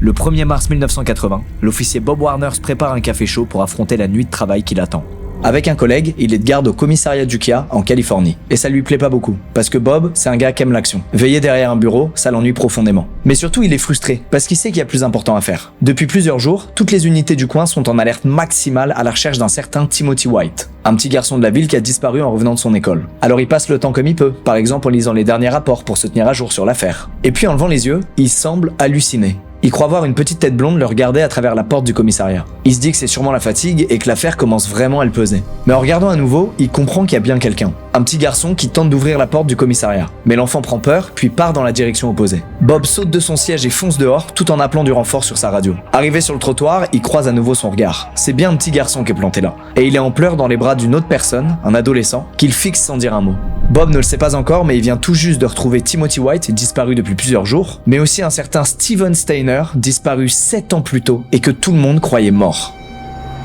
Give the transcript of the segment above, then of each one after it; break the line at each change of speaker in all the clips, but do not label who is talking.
Le 1er mars 1980, l'officier Bob Warner se prépare un café chaud pour affronter la nuit de travail qui l'attend. Avec un collègue, il est de garde au commissariat du Kia en Californie. Et ça lui plaît pas beaucoup, parce que Bob, c'est un gars qui aime l'action. Veiller derrière un bureau, ça l'ennuie profondément. Mais surtout, il est frustré, parce qu'il sait qu'il y a plus important à faire. Depuis plusieurs jours, toutes les unités du coin sont en alerte maximale à la recherche d'un certain Timothy White, un petit garçon de la ville qui a disparu en revenant de son école. Alors il passe le temps comme il peut, par exemple en lisant les derniers rapports pour se tenir à jour sur l'affaire. Et puis en levant les yeux, il semble halluciner. Il croit voir une petite tête blonde le regarder à travers la porte du commissariat. Il se dit que c'est sûrement la fatigue et que l'affaire commence vraiment à le peser. Mais en regardant à nouveau, il comprend qu'il y a bien quelqu'un. Un petit garçon qui tente d'ouvrir la porte du commissariat. Mais l'enfant prend peur, puis part dans la direction opposée. Bob saute de son siège et fonce dehors, tout en appelant du renfort sur sa radio. Arrivé sur le trottoir, il croise à nouveau son regard. C'est bien un petit garçon qui est planté là. Et il est en pleurs dans les bras d'une autre personne, un adolescent, qu'il fixe sans dire un mot. Bob ne le sait pas encore, mais il vient tout juste de retrouver Timothy White, disparu depuis plusieurs jours, mais aussi un certain Steven Steiner, disparu 7 ans plus tôt et que tout le monde croyait mort.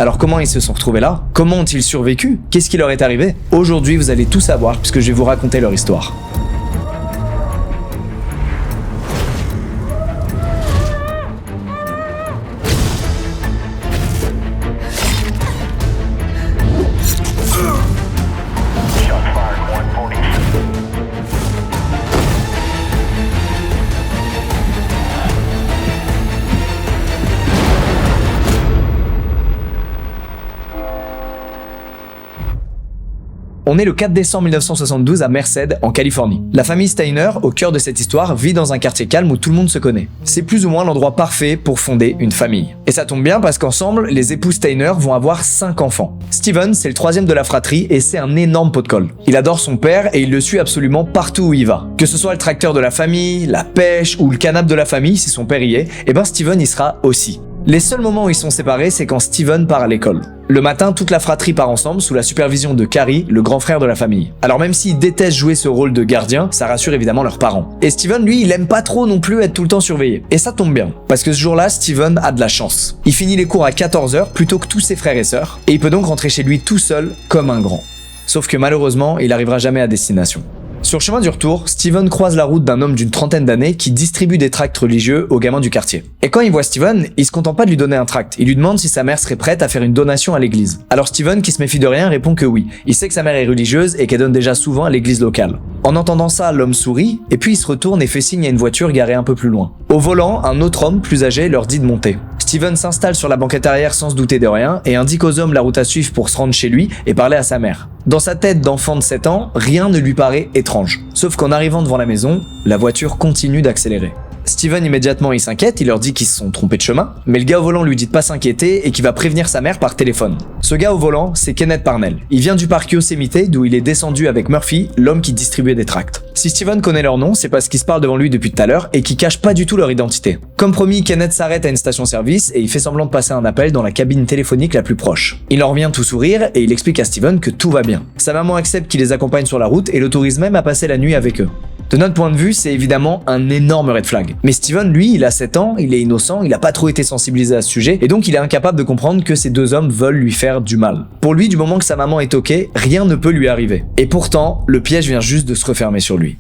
Alors comment ils se sont retrouvés là? Comment ont-ils survécu? Qu'est-ce qui leur est arrivé? Aujourd'hui, vous allez tout savoir puisque je vais vous raconter leur histoire. On est le 4 décembre 1972 à Merced, en Californie. La famille Steiner, au cœur de cette histoire, vit dans un quartier calme où tout le monde se connaît. C'est plus ou moins l'endroit parfait pour fonder une famille. Et ça tombe bien parce qu'ensemble, les époux Steiner vont avoir 5 enfants. Steven, c'est le 3e de la fratrie et c'est un énorme pot de colle. Il adore son père et il le suit absolument partout où il va. Que ce soit le tracteur de la famille, la pêche ou le canapé de la famille, si son père y est, et ben Steven y sera aussi. Les seuls moments où ils sont séparés, c'est quand Steven part à l'école. Le matin, toute la fratrie part ensemble sous la supervision de Carrie, le grand frère de la famille. Alors même s'ils détestent jouer ce rôle de gardien, ça rassure évidemment leurs parents. Et Steven, lui, il aime pas trop non plus être tout le temps surveillé. Et ça tombe bien, parce que ce jour-là, Steven a de la chance. Il finit les cours à 14h plutôt que tous ses frères et sœurs, et il peut donc rentrer chez lui tout seul, comme un grand. Sauf que malheureusement, il arrivera jamais à destination. Sur le chemin du retour, Steven croise la route d'un homme d'une trentaine d'années qui distribue des tracts religieux aux gamins du quartier. Et quand il voit Steven, il se contente pas de lui donner un tract, il lui demande si sa mère serait prête à faire une donation à l'église. Alors Steven, qui se méfie de rien, répond que oui. Il sait que sa mère est religieuse et qu'elle donne déjà souvent à l'église locale. En entendant ça, l'homme sourit, et puis il se retourne et fait signe à une voiture garée un peu plus loin. Au volant, un autre homme, plus âgé, leur dit de monter. Steven s'installe sur la banquette arrière sans se douter de rien et indique aux hommes la route à suivre pour se rendre chez lui et parler à sa mère. Dans sa tête d'enfant de 7 ans, rien ne lui paraît étrange. Sauf qu'en arrivant devant la maison, la voiture continue d'accélérer. Steven immédiatement il s'inquiète, il leur dit qu'ils se sont trompés de chemin, mais le gars au volant lui dit de pas s'inquiéter et qu'il va prévenir sa mère par téléphone. Ce gars au volant, c'est Kenneth Parnell. Il vient du parc Yosemite d'où il est descendu avec Murphy, l'homme qui distribuait des tracts. Si Steven connaît leur nom, c'est parce qu'ils se parlent devant lui depuis tout à l'heure et qu'ils cachent pas du tout leur identité. Comme promis, Kenneth s'arrête à une station-service et il fait semblant de passer un appel dans la cabine téléphonique la plus proche. Il en revient tout sourire et il explique à Steven que tout va bien. Sa maman accepte qu'il les accompagne sur la route et l'autorise même à passer la nuit avec eux. De notre point de vue, c'est évidemment un énorme red flag. Mais Steven, lui, il a 7 ans, il est innocent, il a pas trop été sensibilisé à ce sujet, et donc il est incapable de comprendre que ces deux hommes veulent lui faire du mal. Pour lui, du moment que sa maman est ok, rien ne peut lui arriver. Et pourtant, le piège vient juste de se refermer sur lui.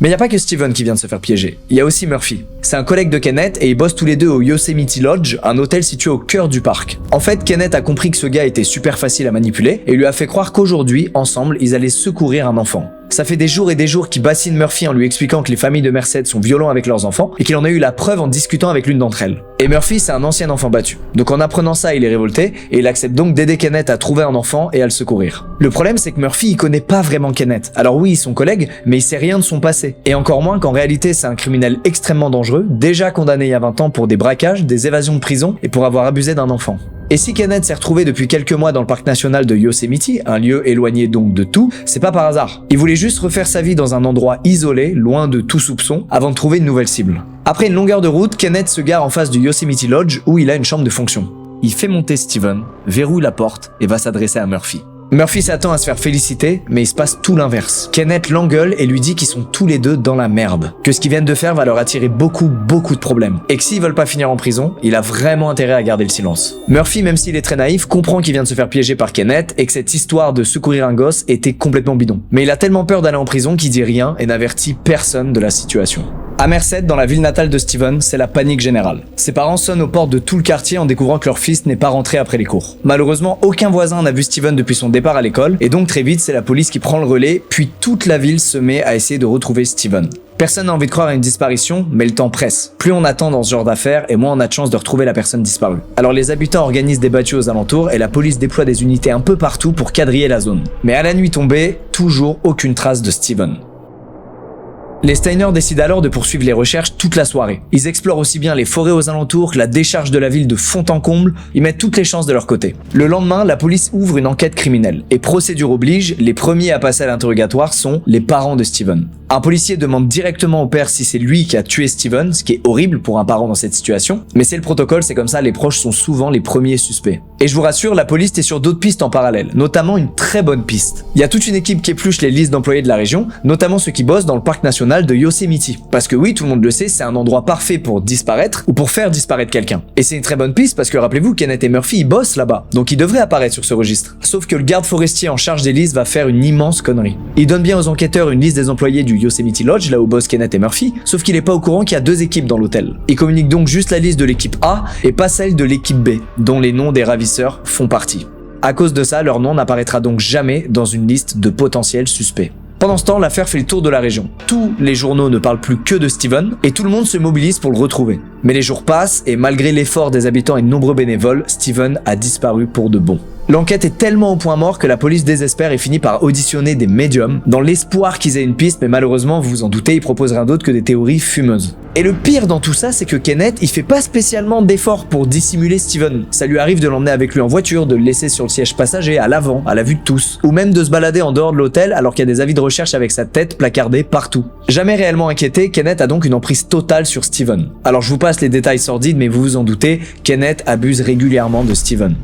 Mais il n'y a pas que Steven qui vient de se faire piéger, il y a aussi Murphy. C'est un collègue de Kenneth et ils bossent tous les deux au Yosemite Lodge, un hôtel situé au cœur du parc. En fait, Kenneth a compris que ce gars était super facile à manipuler et lui a fait croire qu'aujourd'hui, ensemble, ils allaient secourir un enfant. Ça fait des jours et des jours qu'il bassine Murphy en lui expliquant que les familles de Merced sont violents avec leurs enfants et qu'il en a eu la preuve en discutant avec l'une d'entre elles. Et Murphy, c'est un ancien enfant battu. Donc en apprenant ça, il est révolté et il accepte donc d'aider Kenneth à trouver un enfant et à le secourir. Le problème, c'est que Murphy, il connaît pas vraiment Kenneth. Alors oui, ils sont collègues, mais il sait rien de son passé. Et encore moins qu'en réalité, c'est un criminel extrêmement dangereux, déjà condamné il y a 20 ans pour des braquages, des évasions de prison et pour avoir abusé d'un enfant. Et si Kenneth s'est retrouvé depuis quelques mois dans le parc national de Yosemite, un lieu éloigné donc de tout, c'est pas par hasard. Il voulait juste refaire sa vie dans un endroit isolé, loin de tout soupçon, avant de trouver une nouvelle cible. Après une longueur de route, Kenneth se gare en face du Yosemite Lodge où il a une chambre de fonction. Il fait monter Steven, verrouille la porte et va s'adresser à Murphy. Murphy s'attend à se faire féliciter, mais il se passe tout l'inverse. Kenneth l'engueule et lui dit qu'ils sont tous les deux dans la merde. Que ce qu'ils viennent de faire va leur attirer beaucoup de problèmes. Et que s'ils veulent pas finir en prison, il a vraiment intérêt à garder le silence. Murphy, même s'il est très naïf, comprend qu'il vient de se faire piéger par Kenneth et que cette histoire de secourir un gosse était complètement bidon. Mais il a tellement peur d'aller en prison qu'il dit rien et n'avertit personne de la situation. À Merced, dans la ville natale de Steven, c'est la panique générale. Ses parents sonnent aux portes de tout le quartier en découvrant que leur fils n'est pas rentré après les cours. Malheureusement, aucun voisin n'a vu Steven depuis son départ à l'école, et donc très vite, c'est la police qui prend le relais, puis toute la ville se met à essayer de retrouver Steven. Personne n'a envie de croire à une disparition, mais le temps presse. Plus on attend dans ce genre d'affaires, et moins on a de chance de retrouver la personne disparue. Alors les habitants organisent des battues aux alentours, et la police déploie des unités un peu partout pour quadriller la zone. Mais à la nuit tombée, toujours aucune trace de Steven. Les Steiner décident alors de poursuivre les recherches toute la soirée. Ils explorent aussi bien les forêts aux alentours que la décharge de la ville de fond en comble, ils mettent toutes les chances de leur côté. Le lendemain, la police ouvre une enquête criminelle. Et procédure oblige, les premiers à passer à l'interrogatoire sont les parents de Steven. Un policier demande directement au père si c'est lui qui a tué Steven, ce qui est horrible pour un parent dans cette situation, mais c'est le protocole, c'est comme ça, les proches sont souvent les premiers suspects. Et je vous rassure, la police est sur d'autres pistes en parallèle, notamment une très bonne piste. Il y a toute une équipe qui épluche les listes d'employés de la région, notamment ceux qui bossent dans le parc national de Yosemite. Parce que oui, tout le monde le sait, c'est un endroit parfait pour disparaître ou pour faire disparaître quelqu'un. Et c'est une très bonne piste parce que rappelez-vous, Kenneth et Murphy, ils bossent là-bas, donc ils devraient apparaître sur ce registre. Sauf que le garde forestier en charge des listes va faire une immense connerie. Il donne bien aux enquêteurs une liste des employés du Yosemite Lodge, là où bossent Kenneth et Murphy, sauf qu'il est pas au courant qu'il y a deux équipes dans l'hôtel. Il communique donc juste la liste de l'équipe A et pas celle de l'équipe B, dont les noms des ravisseurs font partie. À cause de ça, leur nom n'apparaîtra donc jamais dans une liste de potentiels suspects. Pendant ce temps, l'affaire fait le tour de la région. Tous les journaux ne parlent plus que de Steven et tout le monde se mobilise pour le retrouver. Mais les jours passent et malgré l'effort des habitants et de nombreux bénévoles, Steven a disparu pour de bon. L'enquête est tellement au point mort que la police désespère et finit par auditionner des médiums dans l'espoir qu'ils aient une piste, mais malheureusement, vous vous en doutez, ils proposent rien d'autre que des théories fumeuses. Et le pire dans tout ça, c'est que Kenneth, il fait pas spécialement d'efforts pour dissimuler Steven. Ça lui arrive de l'emmener avec lui en voiture, de le laisser sur le siège passager, à l'avant, à la vue de tous, ou même de se balader en dehors de l'hôtel alors qu'il y a des avis de recherche avec sa tête placardée partout. Jamais réellement inquiété, Kenneth a donc une emprise totale sur Steven. Alors je vous passe les détails sordides, mais vous vous en doutez, Kenneth abuse régulièrement de Steven.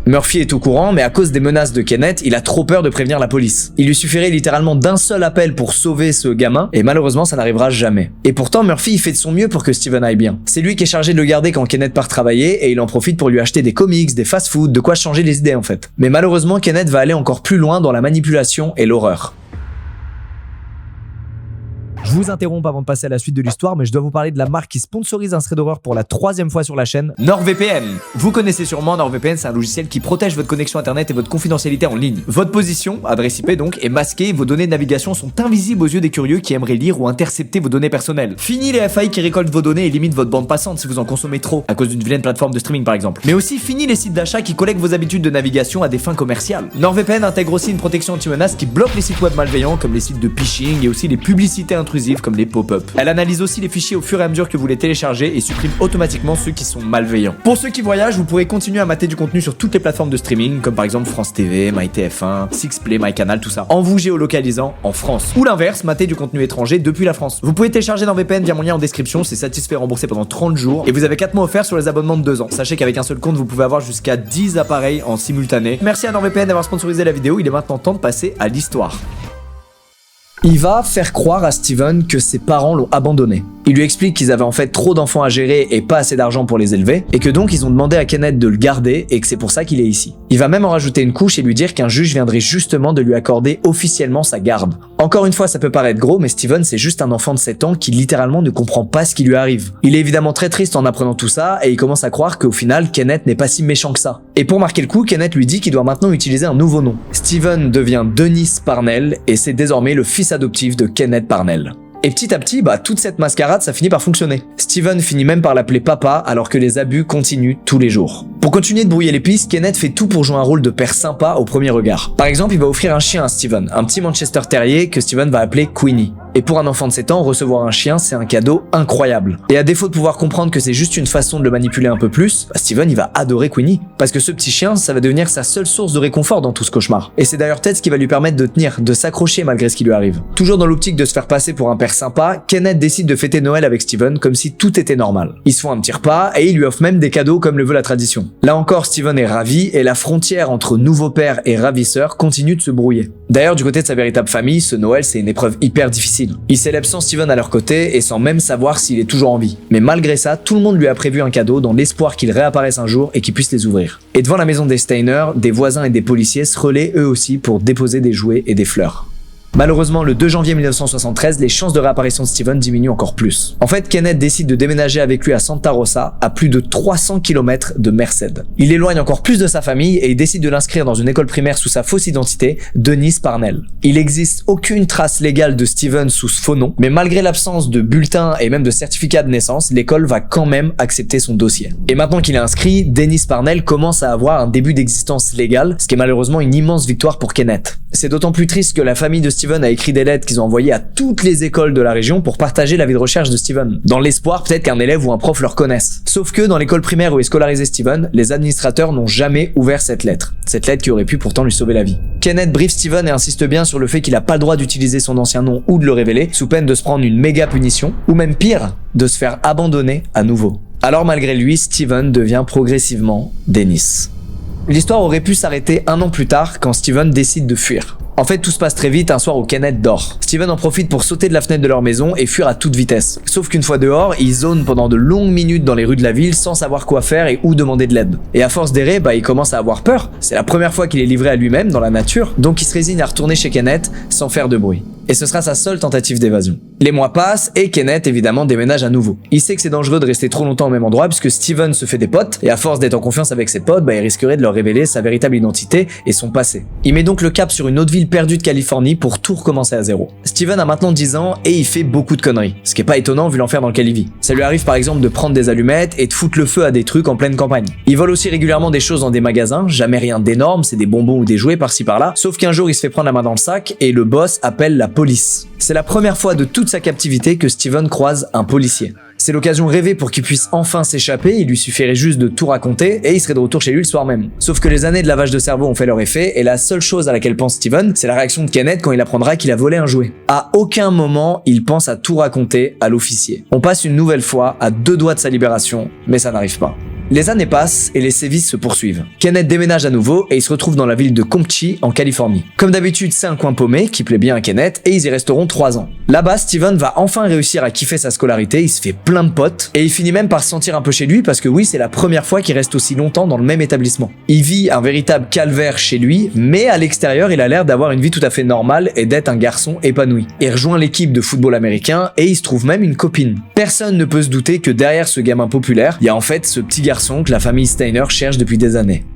Murphy est au courant, mais à cause des menaces de Kenneth, il a trop peur de prévenir la police. Il lui suffirait littéralement d'un seul appel pour sauver ce gamin, et malheureusement ça n'arrivera jamais. Et pourtant Murphy il fait de son mieux pour que Steven aille bien. C'est lui qui est chargé de le garder quand Kenneth part travailler, et il en profite pour lui acheter des comics, des fast-food, de quoi changer les idées en fait. Mais malheureusement Kenneth va aller encore plus loin dans la manipulation et l'horreur. Je vous interromps avant de passer à la suite de l'histoire, mais je dois vous parler de la marque qui sponsorise un thread d'horreur pour la 3e fois sur la chaîne, NordVPN. Vous connaissez sûrement NordVPN, c'est un logiciel qui protège votre connexion internet et votre confidentialité en ligne. Votre position, adresse IP donc, est masquée et vos données de navigation sont invisibles aux yeux des curieux qui aimeraient lire ou intercepter vos données personnelles. Fini les FAI qui récoltent vos données et limitent votre bande passante si vous en consommez trop, à cause d'une vilaine plateforme de streaming par exemple. Mais aussi fini les sites d'achat qui collectent vos habitudes de navigation à des fins commerciales. NordVPN intègre aussi une protection anti-menace qui bloque les sites web malveillants comme les sites de phishing et aussi les publicités intrusives comme les pop-up. Elle analyse aussi les fichiers au fur et à mesure que vous les téléchargez et supprime automatiquement ceux qui sont malveillants. Pour ceux qui voyagent, vous pourrez continuer à mater du contenu sur toutes les plateformes de streaming, comme par exemple France TV, MyTF1, Sixplay, MyCanal, tout ça, en vous géolocalisant en France. Ou l'inverse, mater du contenu étranger depuis la France. Vous pouvez télécharger NordVPN via mon lien en description, c'est satisfait remboursé pendant 30 jours, et vous avez 4 mois offerts sur les abonnements de 2 ans. Sachez qu'avec un seul compte, vous pouvez avoir jusqu'à 10 appareils en simultané. Merci à NordVPN d'avoir sponsorisé la vidéo, il est maintenant temps de passer à l'histoire. Il va faire croire à Steven que ses parents l'ont abandonné. Il lui explique qu'ils avaient en fait trop d'enfants à gérer et pas assez d'argent pour les élever, et que donc ils ont demandé à Kenneth de le garder et que c'est pour ça qu'il est ici. Il va même en rajouter une couche et lui dire qu'un juge viendrait justement de lui accorder officiellement sa garde. Encore une fois, ça peut paraître gros, mais Steven c'est juste un enfant de 7 ans qui littéralement ne comprend pas ce qui lui arrive. Il est évidemment très triste en apprenant tout ça, et il commence à croire qu'au final, Kenneth n'est pas si méchant que ça. Et pour marquer le coup, Kenneth lui dit qu'il doit maintenant utiliser un nouveau nom. Steven devient Dennis Parnell, et c'est désormais le fils adoptif de Kenneth Parnell. Et petit à petit, toute cette mascarade, ça finit par fonctionner. Steven finit même par l'appeler papa, alors que les abus continuent tous les jours. Pour continuer de brouiller les pistes, Kenneth fait tout pour jouer un rôle de père sympa au premier regard. Par exemple, il va offrir un chien à Steven, un petit Manchester Terrier que Steven va appeler Queenie. Et pour un enfant de 7 ans, recevoir un chien, c'est un cadeau incroyable. Et à défaut de pouvoir comprendre que c'est juste une façon de le manipuler un peu plus, Steven il va adorer Queenie. Parce que ce petit chien, ça va devenir sa seule source de réconfort dans tout ce cauchemar. Et c'est d'ailleurs peut-être ce qui va lui permettre de tenir, de s'accrocher malgré ce qui lui arrive. Toujours dans l'optique de se faire passer pour un père sympa, Kenneth décide de fêter Noël avec Steven comme si tout était normal. Ils se font un petit repas et il lui offre même des cadeaux comme le veut la tradition. Là encore, Steven est ravi et la frontière entre nouveau père et ravisseur continue de se brouiller. D'ailleurs, du côté de sa véritable famille, ce Noël c'est une épreuve hyper difficile. Ils célèbrent sans Steven à leur côté et sans même savoir s'il est toujours en vie. Mais malgré ça, tout le monde lui a prévu un cadeau dans l'espoir qu'il réapparaisse un jour et qu'il puisse les ouvrir. Et devant la maison des Steiner, des voisins et des policiers se relaient eux aussi pour déposer des jouets et des fleurs. Malheureusement, le 2 janvier 1973, les chances de réapparition de Steven diminuent encore plus. En fait, Kenneth décide de déménager avec lui à Santa Rosa, à plus de 300 km de Merced. Il l'éloigne encore plus de sa famille et il décide de l'inscrire dans une école primaire sous sa fausse identité, Denise Parnell. Il n'existe aucune trace légale de Steven sous ce faux nom, mais malgré l'absence de bulletin et même de certificat de naissance, l'école va quand même accepter son dossier. Et maintenant qu'il est inscrit, Denise Parnell commence à avoir un début d'existence légale, ce qui est malheureusement une immense victoire pour Kenneth. C'est d'autant plus triste que la famille de Steven a écrit des lettres qu'ils ont envoyées à toutes les écoles de la région pour partager l'avis de recherche de Steven, dans l'espoir peut-être qu'un élève ou un prof leur connaisse. Sauf que dans l'école primaire où est scolarisé Steven, les administrateurs n'ont jamais ouvert cette lettre qui aurait pu pourtant lui sauver la vie. Kenneth briefe Steven et insiste bien sur le fait qu'il n'a pas le droit d'utiliser son ancien nom ou de le révéler, sous peine de se prendre une méga punition, ou même pire, de se faire abandonner à nouveau. Alors malgré lui, Steven devient progressivement Dennis. L'histoire aurait pu s'arrêter un an plus tard quand Steven décide de fuir. En fait, tout se passe très vite un soir où Kenneth dort. Steven en profite pour sauter de la fenêtre de leur maison et fuir à toute vitesse. Sauf qu'une fois dehors, il zone pendant de longues minutes dans les rues de la ville sans savoir quoi faire et où demander de l'aide. Et à force d'errer, il commence à avoir peur. C'est la première fois qu'il est livré à lui-même dans la nature, donc il se résigne à retourner chez Kenneth sans faire de bruit. Et ce sera sa seule tentative d'évasion. Les mois passent et Kenneth évidemment déménage à nouveau. Il sait que c'est dangereux de rester trop longtemps au même endroit puisque Steven se fait des potes et à force d'être en confiance avec ses potes, il risquerait de leur révéler sa véritable identité et son passé. Il met donc le cap sur une autre ville perdue de Californie pour tout recommencer à zéro. Steven a maintenant 10 ans et il fait beaucoup de conneries, ce qui est pas étonnant vu l'enfer dans lequel il vit. Ça lui arrive par exemple de prendre des allumettes et de foutre le feu à des trucs en pleine campagne. Il vole aussi régulièrement des choses dans des magasins, jamais rien d'énorme, c'est des bonbons ou des jouets par-ci par-là, sauf qu'un jour il se fait prendre la main dans le sac et le boss appelle la police. C'est la première fois de toute sa captivité que Steven croise un policier. C'est l'occasion rêvée pour qu'il puisse enfin s'échapper, il lui suffirait juste de tout raconter et il serait de retour chez lui le soir même. Sauf que les années de lavage de cerveau ont fait leur effet et la seule chose à laquelle pense Steven, c'est la réaction de Kenneth quand il apprendra qu'il a volé un jouet. À aucun moment, il pense à tout raconter à l'officier. On passe une nouvelle fois à 2 doigts de sa libération, mais ça n'arrive pas. Les années passent et les sévices se poursuivent. Kenneth déménage à nouveau et il se retrouve dans la ville de Compton, en Californie. Comme d'habitude, c'est un coin paumé qui plaît bien à Kenneth et ils y resteront 3 ans. Là-bas, Steven va enfin réussir à kiffer sa scolarité, il se fait plein de potes et il finit même par se sentir un peu chez lui parce que oui, c'est la première fois qu'il reste aussi longtemps dans le même établissement. Il vit un véritable calvaire chez lui, mais à l'extérieur, il a l'air d'avoir une vie tout à fait normale et d'être un garçon épanoui. Il rejoint l'équipe de football américain et il se trouve même une copine. Personne ne peut se douter que derrière ce gamin populaire, il y a en fait ce petit garçon que la famille Steiner cherche depuis des années.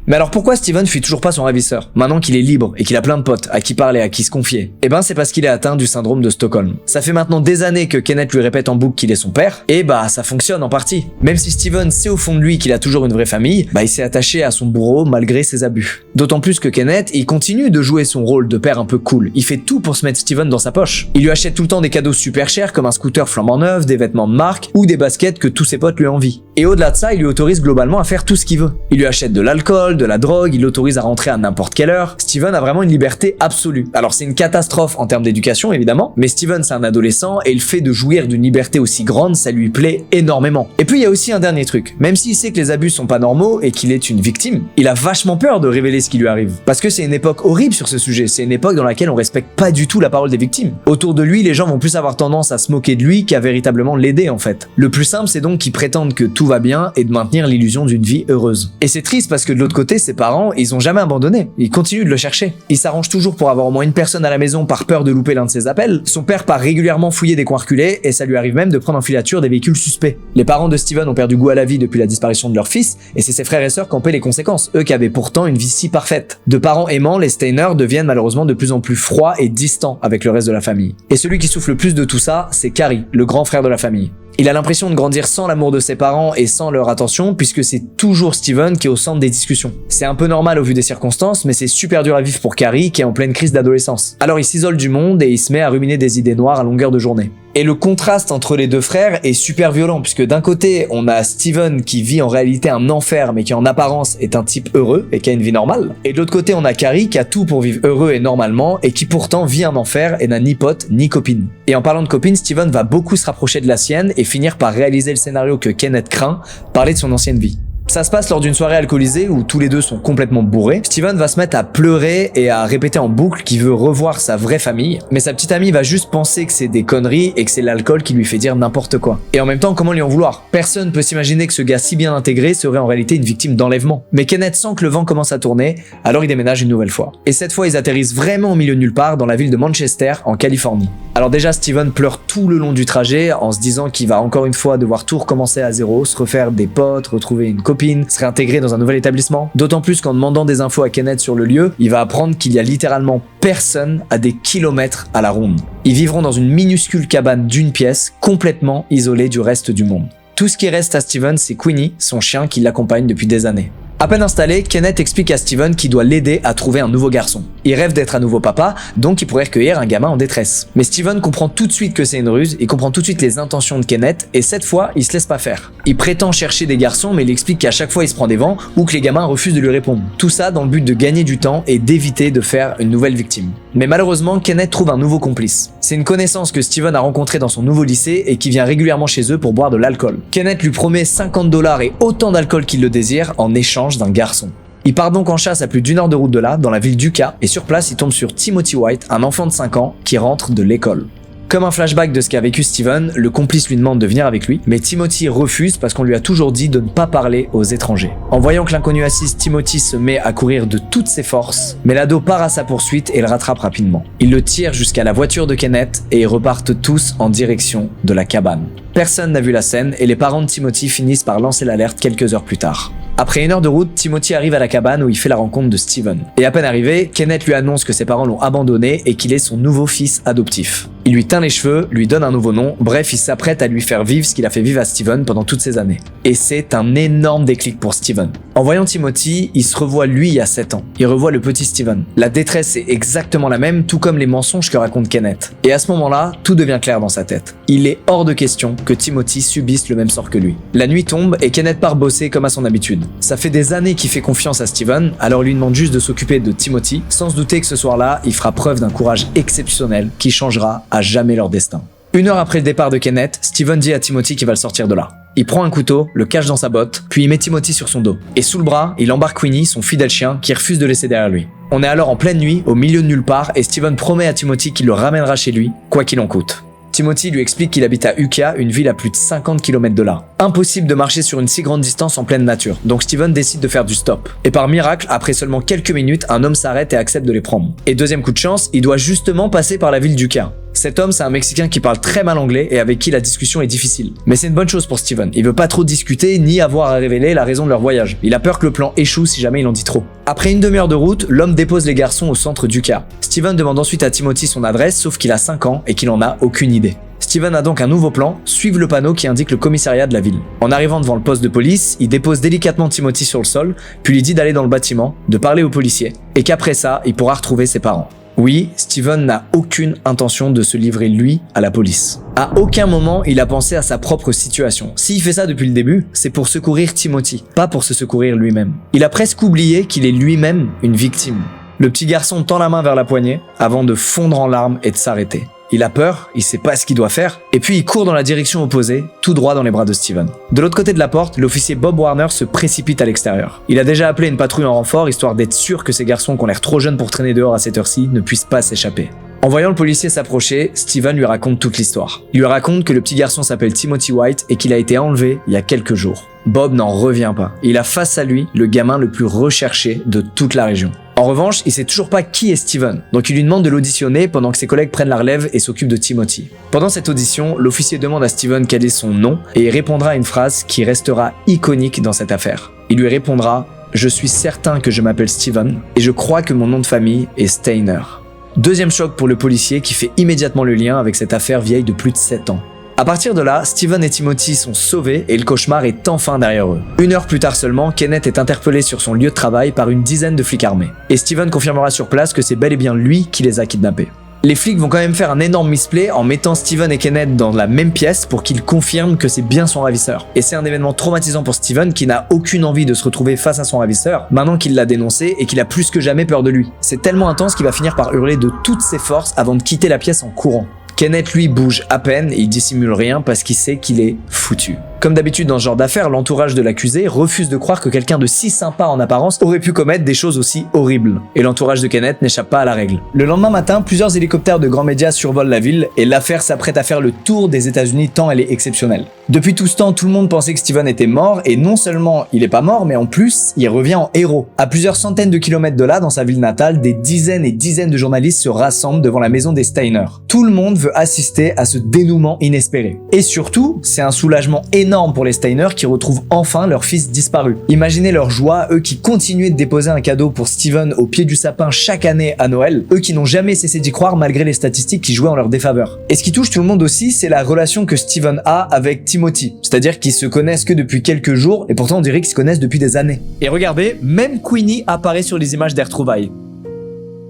Mais alors pourquoi Steven fuit toujours pas son ravisseur, maintenant qu'il est libre et qu'il a plein de potes à qui parler, à qui se confier? C'est parce qu'il est atteint du syndrome de Stockholm. Ça fait maintenant des années que Kenneth lui répète en boucle qu'il est son père, et ça fonctionne en partie. Même si Steven sait au fond de lui qu'il a toujours une vraie famille, il s'est attaché à son bourreau malgré ses abus. D'autant plus que Kenneth, il continue de jouer son rôle de père un peu cool. Il fait tout pour se mettre Steven dans sa poche. Il lui achète tout le temps des cadeaux super chers comme un scooter flambant neuf, des vêtements de marque ou des baskets que tous ses potes lui envient. Et au-delà de ça, il lui autorise globalement à faire tout ce qu'il veut. Il lui achète de l'alcool, de la drogue, il l'autorise à rentrer à n'importe quelle heure. Steven a vraiment une liberté absolue. Alors c'est une catastrophe en termes d'éducation évidemment, mais Steven c'est un adolescent et le fait de jouir d'une liberté aussi grande, ça lui plaît énormément. Et puis il y a aussi un dernier truc. Même s'il sait que les abus sont pas normaux et qu'il est une victime, il a vachement peur de révéler ce qui lui arrive. Parce que c'est une époque horrible sur ce sujet, c'est une époque dans laquelle on respecte pas du tout la parole des victimes. Autour de lui, les gens vont plus avoir tendance à se moquer de lui qu'à véritablement l'aider en fait. Le plus simple c'est donc qu'ils prétendent que tout va bien et de maintenir l'illusion d'une vie heureuse. Et c'est triste parce que de l'autre côté, ses parents, ils ont jamais abandonné. Ils continuent de le chercher. Ils s'arrangent toujours pour avoir au moins une personne à la maison par peur de louper l'un de ses appels. Son père part régulièrement fouiller des coins reculés et ça lui arrive même de prendre en filature des véhicules suspects. Les parents de Steven ont perdu goût à la vie depuis la disparition de leur fils et c'est ses frères et sœurs qui en paient les conséquences, eux qui avaient pourtant une vie si parfaite. De parents aimants, les Steiner deviennent malheureusement de plus en plus froids et distants avec le reste de la famille. Et celui qui souffle le plus de tout ça, c'est Carrie, le grand frère de la famille. Il a l'impression de grandir sans l'amour de ses parents et sans leur attention puisque c'est toujours Steven qui est au centre des discussions. C'est un peu normal au vu des circonstances, mais c'est super dur à vivre pour Carrie qui est en pleine crise d'adolescence. Alors il s'isole du monde et il se met à ruminer des idées noires à longueur de journée. Et le contraste entre les deux frères est super violent puisque d'un côté on a Steven qui vit en réalité un enfer mais qui en apparence est un type heureux et qui a une vie normale. Et de l'autre côté on a Carrie qui a tout pour vivre heureux et normalement et qui pourtant vit un enfer et n'a ni pote ni copine. Et en parlant de copine, Steven va beaucoup se rapprocher de la sienne et finir par réaliser le scénario que Kenneth craint, parler de son ancienne vie. Ça se passe lors d'une soirée alcoolisée où tous les deux sont complètement bourrés. Steven va se mettre à pleurer et à répéter en boucle qu'il veut revoir sa vraie famille, mais sa petite amie va juste penser que c'est des conneries et que c'est l'alcool qui lui fait dire n'importe quoi. Et en même temps, comment lui en vouloir? Personne peut s'imaginer que ce gars si bien intégré serait en réalité une victime d'enlèvement. Mais Kenneth sent que le vent commence à tourner, alors il déménage une nouvelle fois. Et cette fois, ils atterrissent vraiment au milieu de nulle part dans la ville de Manchester, en Californie. Alors déjà, Steven pleure tout le long du trajet en se disant qu'il va encore une fois devoir tout recommencer à zéro, se refaire des potes, retrouver une copine, se réintégrer dans un nouvel établissement. D'autant plus qu'en demandant des infos à Kenneth sur le lieu, il va apprendre qu'il y a littéralement personne à des kilomètres à la ronde. Ils vivront dans une minuscule cabane d'une pièce, complètement isolée du reste du monde. Tout ce qui reste à Steven, c'est Queenie, son chien qui l'accompagne depuis des années. À peine installé, Kenneth explique à Steven qu'il doit l'aider à trouver un nouveau garçon. Il rêve d'être un nouveau papa, donc il pourrait recueillir un gamin en détresse. Mais Steven comprend tout de suite que c'est une ruse, il comprend tout de suite les intentions de Kenneth, et cette fois, il se laisse pas faire. Il prétend chercher des garçons, mais il explique qu'à chaque fois il se prend des vents, ou que les gamins refusent de lui répondre. Tout ça dans le but de gagner du temps et d'éviter de faire une nouvelle victime. Mais malheureusement, Kenneth trouve un nouveau complice. C'est une connaissance que Steven a rencontrée dans son nouveau lycée et qui vient régulièrement chez eux pour boire de l'alcool. Kenneth lui promet $50 et autant d'alcool qu'il le désire en échange d'un garçon. Il part donc en chasse à plus d'1 heure de route de là, dans la ville d'Uka, et sur place il tombe sur Timothy White, un enfant de 5 ans qui rentre de l'école. Comme un flashback de ce qu'a vécu Steven, le complice lui demande de venir avec lui, mais Timothy refuse parce qu'on lui a toujours dit de ne pas parler aux étrangers. En voyant que l'inconnu assiste, Timothy se met à courir de toutes ses forces, mais l'ado part à sa poursuite et le rattrape rapidement. Il le tire jusqu'à la voiture de Kenneth et ils repartent tous en direction de la cabane. Personne n'a vu la scène et les parents de Timothy finissent par lancer l'alerte quelques heures plus tard. Après 1 heure de route, Timothy arrive à la cabane où il fait la rencontre de Steven. Et à peine arrivé, Kenneth lui annonce que ses parents l'ont abandonné et qu'il est son nouveau fils adoptif. Il lui teint les cheveux, lui donne un nouveau nom, bref, il s'apprête à lui faire vivre ce qu'il a fait vivre à Steven pendant toutes ces années. Et c'est un énorme déclic pour Steven. En voyant Timothy, il se revoit lui il y a 7 ans. Il revoit le petit Steven. La détresse est exactement la même, tout comme les mensonges que raconte Kenneth. Et à ce moment-là, tout devient clair dans sa tête. Il est hors de question que Timothy subisse le même sort que lui. La nuit tombe et Kenneth part bosser comme à son habitude. Ça fait des années qu'il fait confiance à Steven, alors il lui demande juste de s'occuper de Timothy, sans se douter que ce soir-là, il fera preuve d'un courage exceptionnel qui changera à jamais leur destin. 1 heure après le départ de Kenneth, Steven dit à Timothy qu'il va le sortir de là. Il prend un couteau, le cache dans sa botte, puis il met Timothy sur son dos. Et sous le bras, il embarque Queenie, son fidèle chien, qui refuse de laisser derrière lui. On est alors en pleine nuit, au milieu de nulle part, et Steven promet à Timothy qu'il le ramènera chez lui, quoi qu'il en coûte. Timothy lui explique qu'il habite à Uka, une ville à plus de 50 km de là. Impossible de marcher sur une si grande distance en pleine nature, donc Steven décide de faire du stop. Et par miracle, après seulement quelques minutes, un homme s'arrête et accepte de les prendre. Et deuxième coup de chance, il doit justement passer par la ville d'Uka. Cet homme, c'est un Mexicain qui parle très mal anglais et avec qui la discussion est difficile. Mais c'est une bonne chose pour Steven. Il veut pas trop discuter ni avoir à révéler la raison de leur voyage. Il a peur que le plan échoue si jamais il en dit trop. Après une demi-heure de route, l'homme dépose les garçons au centre d'Uka. Steven demande ensuite à Timothy son adresse, sauf qu'il a 5 ans et qu'il en a aucune idée. Steven a donc un nouveau plan, suivre le panneau qui indique le commissariat de la ville. En arrivant devant le poste de police, il dépose délicatement Timothy sur le sol, puis lui dit d'aller dans le bâtiment, de parler aux policiers, et qu'après ça, il pourra retrouver ses parents. Oui, Steven n'a aucune intention de se livrer lui à la police. À aucun moment, il a pensé à sa propre situation. S'il fait ça depuis le début, c'est pour secourir Timothy, pas pour se secourir lui-même. Il a presque oublié qu'il est lui-même une victime. Le petit garçon tend la main vers la poignée, avant de fondre en larmes et de s'arrêter. Il a peur, il sait pas ce qu'il doit faire, et puis il court dans la direction opposée, tout droit dans les bras de Steven. De l'autre côté de la porte, l'officier Bob Warner se précipite à l'extérieur. Il a déjà appelé une patrouille en renfort, histoire d'être sûr que ces garçons qui ont l'air trop jeunes pour traîner dehors à cette heure-ci ne puissent pas s'échapper. En voyant le policier s'approcher, Steven lui raconte toute l'histoire. Il lui raconte que le petit garçon s'appelle Timothy White et qu'il a été enlevé il y a quelques jours. Bob n'en revient pas. Il a face à lui le gamin le plus recherché de toute la région. En revanche, il sait toujours pas qui est Steven, donc il lui demande de l'auditionner pendant que ses collègues prennent la relève et s'occupent de Timothy. Pendant cette audition, l'officier demande à Steven quel est son nom et il répondra à une phrase qui restera iconique dans cette affaire. Il lui répondra « Je suis certain que je m'appelle Steven et je crois que mon nom de famille est Steiner ». Deuxième choc pour le policier qui fait immédiatement le lien avec cette affaire vieille de plus de 7 ans. À partir de là, Steven et Timothy sont sauvés et le cauchemar est enfin derrière eux. 1 heure plus tard seulement, Kenneth est interpellé sur son lieu de travail par une dizaine de flics armés. Et Steven confirmera sur place que c'est bel et bien lui qui les a kidnappés. Les flics vont quand même faire un énorme misplay en mettant Steven et Kenneth dans la même pièce pour qu'ils confirment que c'est bien son ravisseur. Et c'est un événement traumatisant pour Steven qui n'a aucune envie de se retrouver face à son ravisseur maintenant qu'il l'a dénoncé et qu'il a plus que jamais peur de lui. C'est tellement intense qu'il va finir par hurler de toutes ses forces avant de quitter la pièce en courant. Kenneth lui bouge à peine et il dissimule rien parce qu'il sait qu'il est foutu. Comme d'habitude dans ce genre d'affaires, l'entourage de l'accusé refuse de croire que quelqu'un de si sympa en apparence aurait pu commettre des choses aussi horribles. Et l'entourage de Kenneth n'échappe pas à la règle. Le lendemain matin, plusieurs hélicoptères de grands médias survolent la ville et l'affaire s'apprête à faire le tour des États-Unis tant elle est exceptionnelle. Depuis tout ce temps, tout le monde pensait que Steven était mort et non seulement il est pas mort, mais en plus, il revient en héros. À plusieurs centaines de kilomètres de là, dans sa ville natale, des dizaines et dizaines de journalistes se rassemblent devant la maison des Steiner. Tout le monde veut assister à ce dénouement inespéré. Et surtout, c'est un soulagement énorme pour les Steiner qui retrouvent enfin leur fils disparu. Imaginez leur joie, eux qui continuaient de déposer un cadeau pour Steven au pied du sapin chaque année à Noël, eux qui n'ont jamais cessé d'y croire malgré les statistiques qui jouaient en leur défaveur. Et ce qui touche tout le monde aussi, c'est la relation que Steven a avec Timothy, c'est-à-dire qu'ils se connaissent que depuis quelques jours et pourtant on dirait qu'ils se connaissent depuis des années. Et regardez, même Queenie apparaît sur les images des retrouvailles.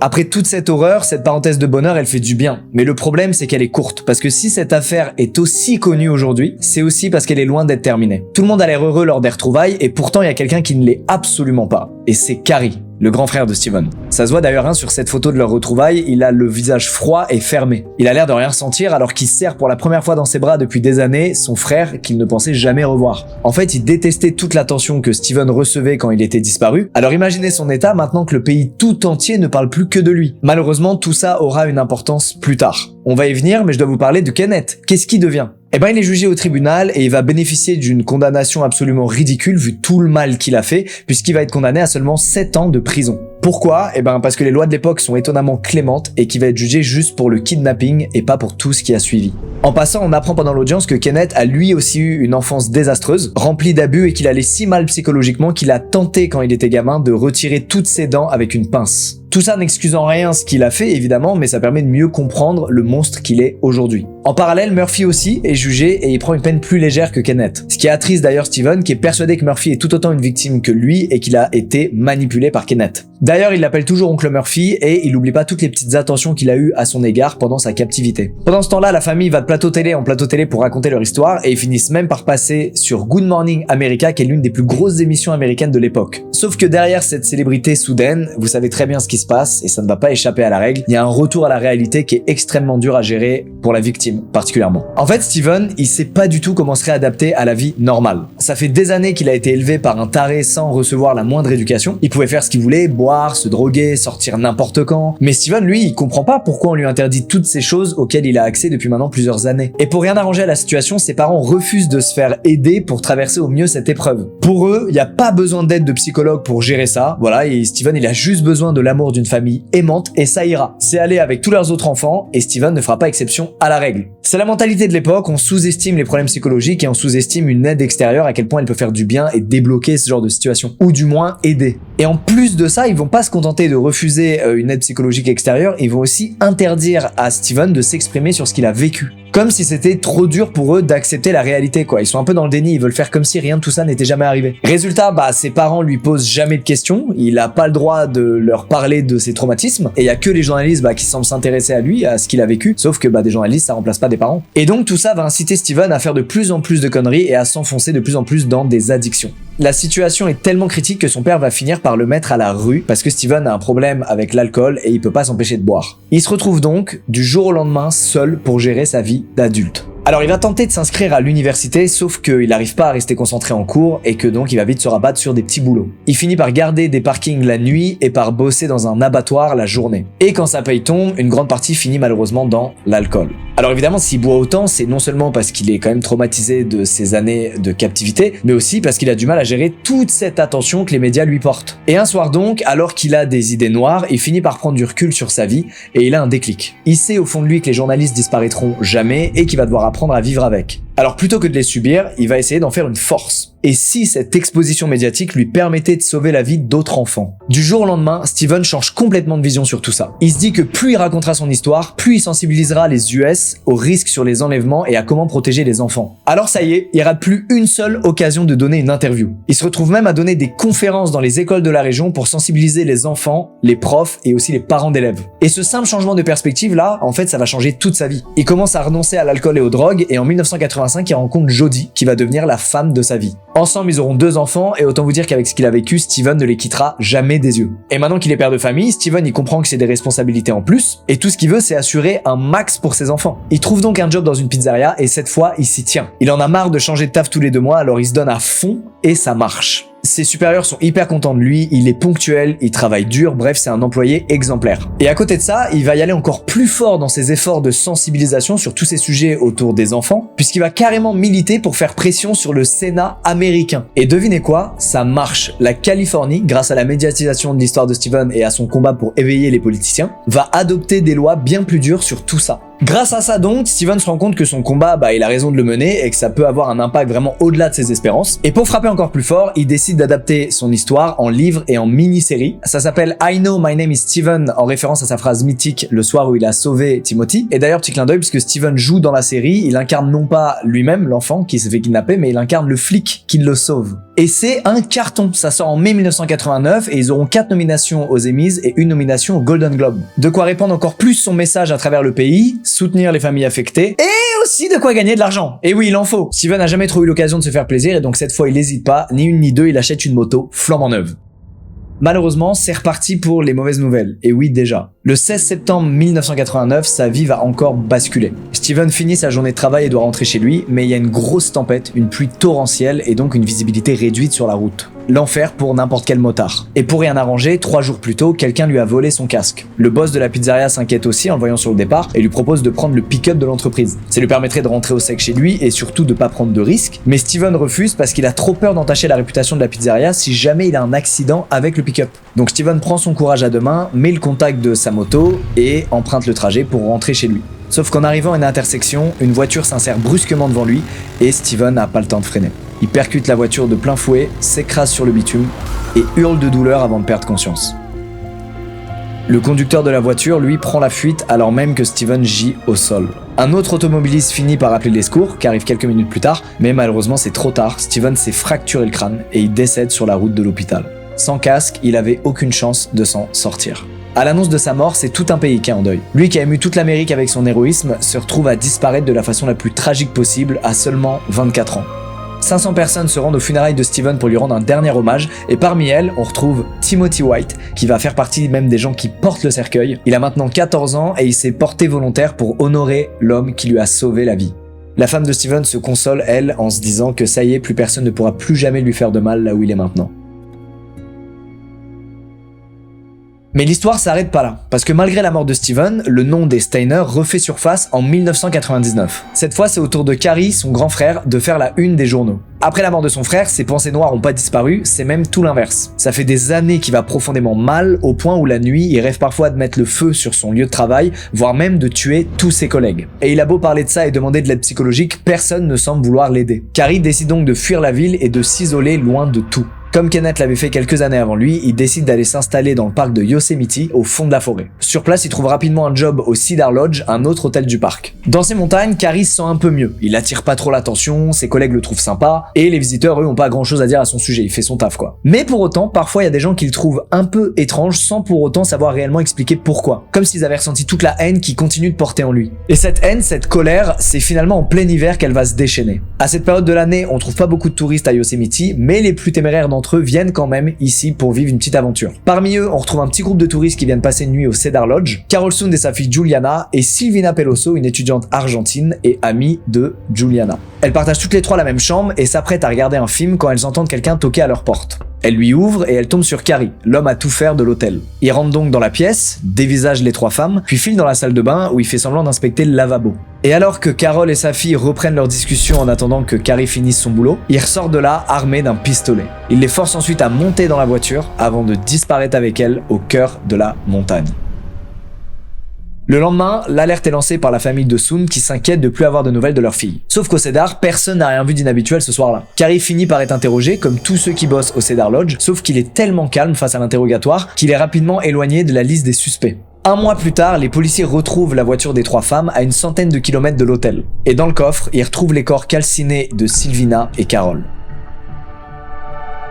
Après toute cette horreur, cette parenthèse de bonheur, elle fait du bien. Mais le problème, c'est qu'elle est courte. Parce que si cette affaire est aussi connue aujourd'hui, c'est aussi parce qu'elle est loin d'être terminée. Tout le monde a l'air heureux lors des retrouvailles, et pourtant il y a quelqu'un qui ne l'est absolument pas. Et c'est Carrie, le grand frère de Steven. Ça se voit d'ailleurs sur cette photo de leur retrouvaille, il a le visage froid et fermé. Il a l'air de rien ressentir alors qu'il serre pour la première fois dans ses bras depuis des années son frère qu'il ne pensait jamais revoir. En fait, il détestait toute l'attention que Steven recevait quand il était disparu. Alors imaginez son état maintenant que le pays tout entier ne parle plus que de lui. Malheureusement, tout ça aura une importance plus tard. On va y venir, mais je dois vous parler de Kenneth. Qu'est-ce qu'il devient ? Eh ben, il est jugé au tribunal et il va bénéficier d'une condamnation absolument ridicule vu tout le mal qu'il a fait, puisqu'il va être condamné à seulement 7 ans de prison. Pourquoi ? Eh ben, parce que les lois de l'époque sont étonnamment clémentes et qu'il va être jugé juste pour le kidnapping et pas pour tout ce qui a suivi. En passant, on apprend pendant l'audience que Kenneth a lui aussi eu une enfance désastreuse, remplie d'abus et qu'il allait si mal psychologiquement qu'il a tenté quand il était gamin de retirer toutes ses dents avec une pince. Tout ça n'excuse en rien ce qu'il a fait évidemment, mais ça permet de mieux comprendre le monstre qu'il est aujourd'hui. En parallèle, Murphy aussi est jugé et il prend une peine plus légère que Kenneth. Ce qui attriste d'ailleurs Steven qui est persuadé que Murphy est tout autant une victime que lui et qu'il a été manipulé par Kenneth. D'ailleurs, il l'appelle toujours oncle Murphy et il n'oublie pas toutes les petites attentions qu'il a eues à son égard pendant sa captivité. Pendant ce temps-là, la famille va de plateau télé en plateau télé pour raconter leur histoire et ils finissent même par passer sur Good Morning America qui est l'une des plus grosses émissions américaines de l'époque. Sauf que derrière cette célébrité soudaine, vous savez très bien ce qui se passe et ça ne va pas échapper à la règle. Il y a un retour à la réalité qui est extrêmement dur à gérer pour la victime particulièrement. En fait, Steven, il sait pas du tout comment se réadapter à la vie normale. Ça fait des années qu'il a été élevé par un taré sans recevoir la moindre éducation. Il pouvait faire ce qu'il voulait, boire, se droguer, sortir n'importe quand. Mais Steven, lui, il comprend pas pourquoi on lui interdit toutes ces choses auxquelles il a accès depuis maintenant plusieurs années. Et pour rien arranger à la situation, ses parents refusent de se faire aider pour traverser au mieux cette épreuve. Pour eux, il n'y a pas besoin d'aide de psychologue pour gérer ça. Voilà, et Steven, il a juste besoin de l'amour d'une famille aimante et ça ira. C'est aller avec tous leurs autres enfants et Steven ne fera pas exception à la règle. C'est la mentalité de l'époque, on sous-estime les problèmes psychologiques et on sous-estime une aide extérieure à quel point elle peut faire du bien et débloquer ce genre de situation. Ou du moins aider. Et en plus de ça, ils vont pas se contenter de refuser une aide psychologique extérieure, ils vont aussi interdire à Steven de s'exprimer sur ce qu'il a vécu. Comme si c'était trop dur pour eux d'accepter la réalité, quoi. Ils sont un peu dans le déni, ils veulent faire comme si rien de tout ça n'était jamais arrivé. Résultat, ses parents lui posent jamais de questions, il a pas le droit de leur parler de ses traumatismes, et il y a que les journalistes qui semblent s'intéresser à lui, à ce qu'il a vécu, sauf que des journalistes, ça remplace pas des parents. Et donc tout ça va inciter Steven à faire de plus en plus de conneries et à s'enfoncer de plus en plus dans des addictions. La situation est tellement critique que son père va finir par le mettre à la rue parce que Steven a un problème avec l'alcool et il peut pas s'empêcher de boire. Il se retrouve donc, du jour au lendemain, seul pour gérer sa vie d'adulte. Alors il va tenter de s'inscrire à l'université, sauf qu'il n'arrive pas à rester concentré en cours et que donc il va vite se rabattre sur des petits boulots. Il finit par garder des parkings la nuit et par bosser dans un abattoir la journée. Et quand sa paye tombe, une grande partie finit malheureusement dans l'alcool. Alors évidemment, s'il boit autant, c'est non seulement parce qu'il est quand même traumatisé de ses années de captivité, mais aussi parce qu'il a du mal à gérer toute cette attention que les médias lui portent. Et un soir donc, alors qu'il a des idées noires, il finit par prendre du recul sur sa vie et il a un déclic. Il sait au fond de lui que les journalistes disparaîtront jamais et qu'il va devoir apprendre à vivre avec. Alors plutôt que de les subir, il va essayer d'en faire une force. Et si cette exposition médiatique lui permettait de sauver la vie d'autres enfants? Du jour au lendemain, Steven change complètement de vision sur tout ça. Il se dit que plus il racontera son histoire, plus il sensibilisera les US aux risques sur les enlèvements et à comment protéger les enfants. Alors ça y est, il rate plus une seule occasion de donner une interview. Il se retrouve même à donner des conférences dans les écoles de la région pour sensibiliser les enfants, les profs et aussi les parents d'élèves. Et ce simple changement de perspective là, en fait, ça va changer toute sa vie. Il commence à renoncer à l'alcool et aux drogues et en 1985, 1985, il rencontre Jodie, qui va devenir la femme de sa vie. Ensemble, ils auront 2 enfants, et autant vous dire qu'avec ce qu'il a vécu, Steven ne les quittera jamais des yeux. Et maintenant qu'il est père de famille, Steven il comprend que c'est des responsabilités en plus, et tout ce qu'il veut c'est assurer un max pour ses enfants. Il trouve donc un job dans une pizzeria, et cette fois il s'y tient. Il en a marre de changer de taf tous les 2 mois, alors il se donne à fond, et ça marche. Ses supérieurs sont hyper contents de lui, il est ponctuel, il travaille dur, bref c'est un employé exemplaire. Et à côté de ça, il va y aller encore plus fort dans ses efforts de sensibilisation sur tous ces sujets autour des enfants, puisqu'il va carrément militer pour faire pression sur le Sénat américain. Et devinez quoi, ça marche. La Californie, grâce à la médiatisation de l'histoire de Steven et à son combat pour éveiller les politiciens, va adopter des lois bien plus dures sur tout ça. Grâce à ça donc, Steven se rend compte que son combat, il a raison de le mener et que ça peut avoir un impact vraiment au-delà de ses espérances. Et pour frapper encore plus fort, il décide d'adapter son histoire en livre et en mini-série. Ça s'appelle I Know My Name is Steven, en référence à sa phrase mythique le soir où il a sauvé Timothy. Et d'ailleurs, petit clin d'œil, puisque Steven joue dans la série, il incarne non pas lui-même, l'enfant qui se fait kidnapper, mais il incarne le flic qui le sauve. Et c'est un carton, ça sort en mai 1989 et ils auront 4 nominations aux Emmys et 1 nomination au Golden Globe. De quoi répandre encore plus son message à travers le pays, soutenir les familles affectées, et aussi de quoi gagner de l'argent. Et oui, il en faut. Steven n'a jamais trop eu l'occasion de se faire plaisir et donc cette fois il n'hésite pas, ni une ni deux, il achète une moto flambant neuve. Malheureusement, c'est reparti pour les mauvaises nouvelles. Et oui, déjà. Le 16 septembre 1989, sa vie va encore basculer. Steven finit sa journée de travail et doit rentrer chez lui, mais il y a une grosse tempête, une pluie torrentielle et donc une visibilité réduite sur la route. L'enfer pour n'importe quel motard. Et pour rien arranger, 3 jours plus tôt, quelqu'un lui a volé son casque. Le boss de la pizzeria s'inquiète aussi en le voyant sur le départ et lui propose de prendre le pick-up de l'entreprise. Ça lui permettrait de rentrer au sec chez lui et surtout de pas prendre de risques. Mais Steven refuse parce qu'il a trop peur d'entacher la réputation de la pizzeria si jamais il a un accident avec le pick-up. Donc Steven prend son courage à deux mains, met le contact de sa moto et emprunte le trajet pour rentrer chez lui. Sauf qu'en arrivant à une intersection, une voiture s'insère brusquement devant lui et Steven n'a pas le temps de freiner. Il percute la voiture de plein fouet, s'écrase sur le bitume et hurle de douleur avant de perdre conscience. Le conducteur de la voiture, lui, prend la fuite alors même que Steven gît au sol. Un autre automobiliste finit par appeler les secours, qui arrive quelques minutes plus tard, mais malheureusement c'est trop tard, Steven s'est fracturé le crâne et il décède sur la route de l'hôpital. Sans casque, il avait aucune chance de s'en sortir. À l'annonce de sa mort, c'est tout un pays qui est en deuil. Lui qui a ému toute l'Amérique avec son héroïsme, se retrouve à disparaître de la façon la plus tragique possible à seulement 24 ans. 500 personnes se rendent aux funérailles de Steven pour lui rendre un dernier hommage, et parmi elles, on retrouve Timothy White, qui va faire partie même des gens qui portent le cercueil. Il a maintenant 14 ans et il s'est porté volontaire pour honorer l'homme qui lui a sauvé la vie. La femme de Steven se console, elle, en se disant que ça y est, plus personne ne pourra plus jamais lui faire de mal là où il est maintenant. Mais l'histoire s'arrête pas là, parce que malgré la mort de Steven, le nom des Steiner refait surface en 1999. Cette fois, c'est au tour de Carrie, son grand frère, de faire la une des journaux. Après la mort de son frère, ses pensées noires ont pas disparu, c'est même tout l'inverse. Ça fait des années qu'il va profondément mal, au point où la nuit, il rêve parfois de mettre le feu sur son lieu de travail, voire même de tuer tous ses collègues. Et il a beau parler de ça et demander de l'aide psychologique, personne ne semble vouloir l'aider. Carrie décide donc de fuir la ville et de s'isoler loin de tout. Comme Kenneth l'avait fait quelques années avant lui, il décide d'aller s'installer dans le parc de Yosemite, au fond de la forêt. Sur place, il trouve rapidement un job au Cedar Lodge, un autre hôtel du parc. Dans ces montagnes, Carrie se sent un peu mieux. Il attire pas trop l'attention, ses collègues le trouvent sympa, et les visiteurs, eux, ont pas grand chose à dire à son sujet, il fait son taf quoi. Mais pour autant, parfois il y a des gens qui le trouvent un peu étrange sans pour autant savoir réellement expliquer pourquoi. Comme s'ils avaient ressenti toute la haine qu'il continue de porter en lui. Et cette haine, cette colère, c'est finalement en plein hiver qu'elle va se déchaîner. À cette période de l'année, on trouve pas beaucoup de touristes à Yosemite, mais les plus téméraires d'entre eux viennent quand même ici pour vivre une petite aventure. Parmi eux, on retrouve un petit groupe de touristes qui viennent passer une nuit au Cedar Lodge, Carol Sound et sa fille Juliana, et Silvina Peloso, une étudiante argentine et amie de Juliana. Elles partagent toutes les trois la même chambre et s'apprêtent à regarder un film quand elles entendent quelqu'un toquer à leur porte. Elle lui ouvre et elle tombe sur Carrie, l'homme à tout faire de l'hôtel. Il rentre donc dans la pièce, dévisage les trois femmes, puis file dans la salle de bain où il fait semblant d'inspecter le lavabo. Et alors que Carol et sa fille reprennent leur discussion en attendant que Carrie finisse son boulot, il ressort de là armé d'un pistolet. Il les force ensuite à monter dans la voiture avant de disparaître avec elle au cœur de la montagne. Le lendemain, l'alerte est lancée par la famille de Soon qui s'inquiète de plus avoir de nouvelles de leur fille. Sauf qu'au Cedar, personne n'a rien vu d'inhabituel ce soir-là. Carrie finit par être interrogé comme tous ceux qui bossent au Cedar Lodge, sauf qu'il est tellement calme face à l'interrogatoire qu'il est rapidement éloigné de la liste des suspects. Un mois plus tard, les policiers retrouvent la voiture des trois femmes à une centaine de kilomètres de l'hôtel. Et dans le coffre, ils retrouvent les corps calcinés de Silvina et Carol.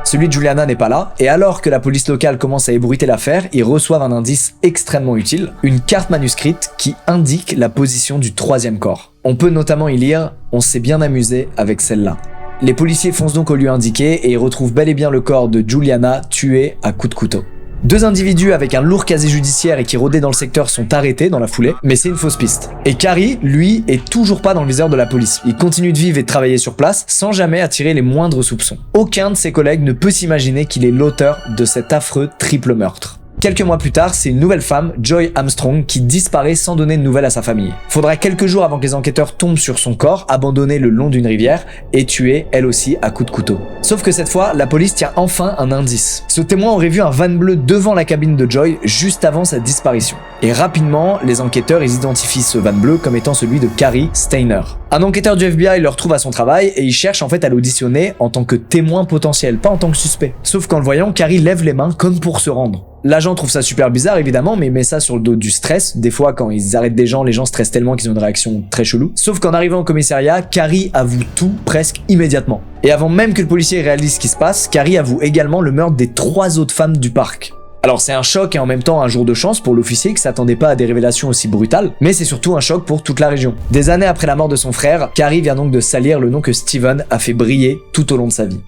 Celui de Juliana n'est pas là, et alors que la police locale commence à ébruiter l'affaire, ils reçoivent un indice extrêmement utile, une carte manuscrite qui indique la position du troisième corps. On peut notamment y lire « On s'est bien amusé avec celle-là ». Les policiers foncent donc au lieu indiqué et retrouvent bel et bien le corps de Juliana tuée à coups de couteau. 2 individus avec un lourd casier judiciaire et qui rôdaient dans le secteur sont arrêtés dans la foulée, mais c'est une fausse piste. Et Carrie, lui, est toujours pas dans le viseur de la police. Il continue de vivre et de travailler sur place sans jamais attirer les moindres soupçons. Aucun de ses collègues ne peut s'imaginer qu'il est l'auteur de cet affreux triple meurtre. Quelques mois plus tard, c'est une nouvelle femme, Joy Armstrong, qui disparaît sans donner de nouvelles à sa famille. Faudra quelques jours avant que les enquêteurs tombent sur son corps, abandonné le long d'une rivière, et tuée, elle aussi, à coups de couteau. Sauf que cette fois, la police tient enfin un indice. Ce témoin aurait vu un van bleu devant la cabine de Joy, juste avant sa disparition. Et rapidement, les enquêteurs ils identifient ce van bleu comme étant celui de Cary Stayner. Un enquêteur du FBI le retrouve à son travail, et il cherche en fait à l'auditionner en tant que témoin potentiel, pas en tant que suspect. Sauf qu'en le voyant, Cary lève les mains comme pour se rendre. L'agent trouve ça super bizarre évidemment, mais met ça sur le dos du stress. Des fois quand ils arrêtent des gens, les gens stressent tellement qu'ils ont une réaction très chelou. Sauf qu'en arrivant au commissariat, Cary avoue tout presque immédiatement. Et avant même que le policier réalise ce qui se passe, Cary avoue également le meurtre des 3 autres femmes du parc. Alors c'est un choc et en même temps un jour de chance pour l'officier qui s'attendait pas à des révélations aussi brutales, mais c'est surtout un choc pour toute la région. Des années après la mort de son frère, Cary vient donc de salir le nom que Steven a fait briller tout au long de sa vie.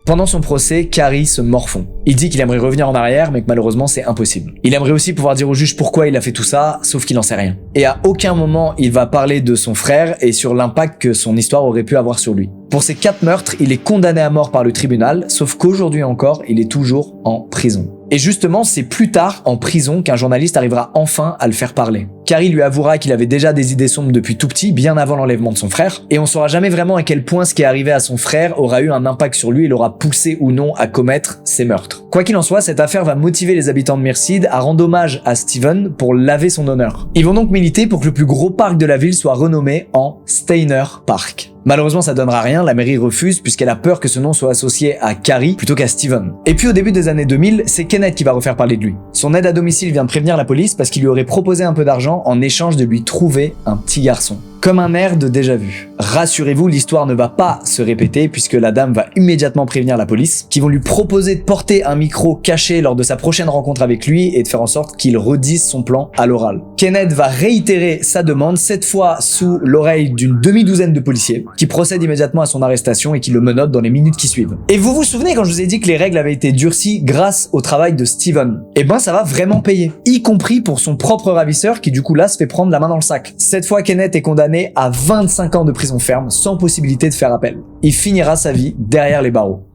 Pendant son procès, Cary se morfond. Il dit qu'il aimerait revenir en arrière, mais que malheureusement c'est impossible. Il aimerait aussi pouvoir dire au juge pourquoi il a fait tout ça, sauf qu'il en sait rien. Et à aucun moment il va parler de son frère et sur l'impact que son histoire aurait pu avoir sur lui. Pour ces 4 meurtres, il est condamné à mort par le tribunal, sauf qu'aujourd'hui encore, il est toujours en prison. Et justement, c'est plus tard, en prison, qu'un journaliste arrivera enfin à le faire parler. Cary lui avouera qu'il avait déjà des idées sombres depuis tout petit, bien avant l'enlèvement de son frère, et on saura jamais vraiment à quel point ce qui est arrivé à son frère aura eu un impact sur lui et l'aura poussé ou non à commettre ces meurtres. Quoi qu'il en soit, cette affaire va motiver les habitants de Merced à rendre hommage à Steven pour laver son honneur. Ils vont donc militer pour que le plus gros parc de la ville soit renommé en Stayner Park. Malheureusement, ça donnera rien, la mairie refuse puisqu'elle a peur que ce nom soit associé à Cary plutôt qu'à Steven. Et puis au début des années 2000, c'est Kenneth qui va refaire parler de lui. Son aide à domicile vient de prévenir la police parce qu'il lui aurait proposé un peu d'argent en échange de lui trouver un petit garçon. Comme un air de déjà-vu. Rassurez-vous, l'histoire ne va pas se répéter puisque la dame va immédiatement prévenir la police, qui vont lui proposer de porter un micro caché lors de sa prochaine rencontre avec lui et de faire en sorte qu'il redise son plan à l'oral. Kenneth va réitérer sa demande, cette fois sous l'oreille d'une demi-douzaine de policiers, qui procèdent immédiatement à son arrestation et qui le menottent dans les minutes qui suivent. Et vous vous souvenez quand je vous ai dit que les règles avaient été durcies grâce au travail de Steven? Eh ben ça va vraiment payer, y compris pour son propre ravisseur qui du coup là se fait prendre la main dans le sac. Cette fois Kenneth est condamné à 25 ans de prison ferme sans possibilité de faire appel. Il finira sa vie derrière les barreaux.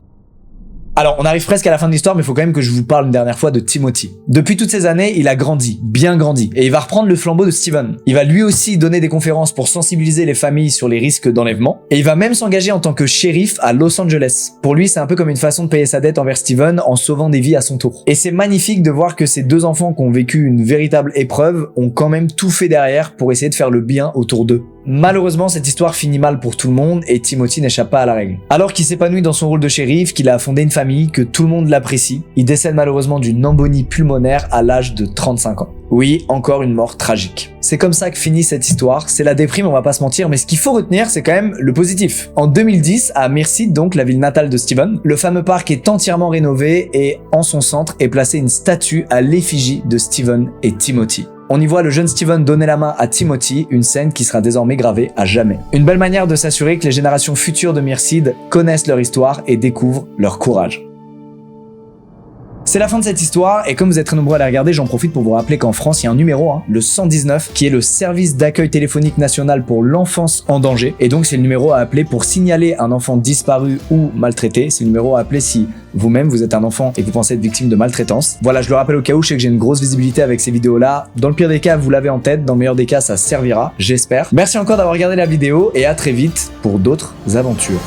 Alors, on arrive presque à la fin de l'histoire, mais il faut quand même que je vous parle une dernière fois de Timothy. Depuis toutes ces années, il a grandi, bien grandi, et il va reprendre le flambeau de Steven. Il va lui aussi donner des conférences pour sensibiliser les familles sur les risques d'enlèvement, et il va même s'engager en tant que shérif à Los Angeles. Pour lui, c'est un peu comme une façon de payer sa dette envers Steven en sauvant des vies à son tour. Et c'est magnifique de voir que ces 2 enfants qui ont vécu une véritable épreuve ont quand même tout fait derrière pour essayer de faire le bien autour d'eux. Malheureusement, cette histoire finit mal pour tout le monde et Timothy n'échappe pas à la règle. Alors qu'il s'épanouit dans son rôle de shérif, qu'il a fondé une famille, que tout le monde l'apprécie, il décède malheureusement d'une embolie pulmonaire à l'âge de 35 ans. Oui, encore une mort tragique. C'est comme ça que finit cette histoire, c'est la déprime, on va pas se mentir, mais ce qu'il faut retenir, c'est quand même le positif. En 2010, à Merced, donc la ville natale de Steven, le fameux parc est entièrement rénové et en son centre est placée une statue à l'effigie de Steven et Timothy. On y voit le jeune Steven donner la main à Timothy, une scène qui sera désormais gravée à jamais. Une belle manière de s'assurer que les générations futures de Merced connaissent leur histoire et découvrent leur courage. C'est la fin de cette histoire et comme vous êtes très nombreux à la regarder, j'en profite pour vous rappeler qu'en France, il y a un numéro, le 119, qui est le service d'accueil téléphonique national pour l'enfance en danger. Et donc c'est le numéro à appeler pour signaler un enfant disparu ou maltraité. C'est le numéro à appeler si vous-même vous êtes un enfant et que vous pensez être victime de maltraitance. Voilà, je le rappelle au cas où, je sais que j'ai une grosse visibilité avec ces vidéos-là. Dans le pire des cas, vous l'avez en tête. Dans le meilleur des cas, ça servira, j'espère. Merci encore d'avoir regardé la vidéo et à très vite pour d'autres aventures.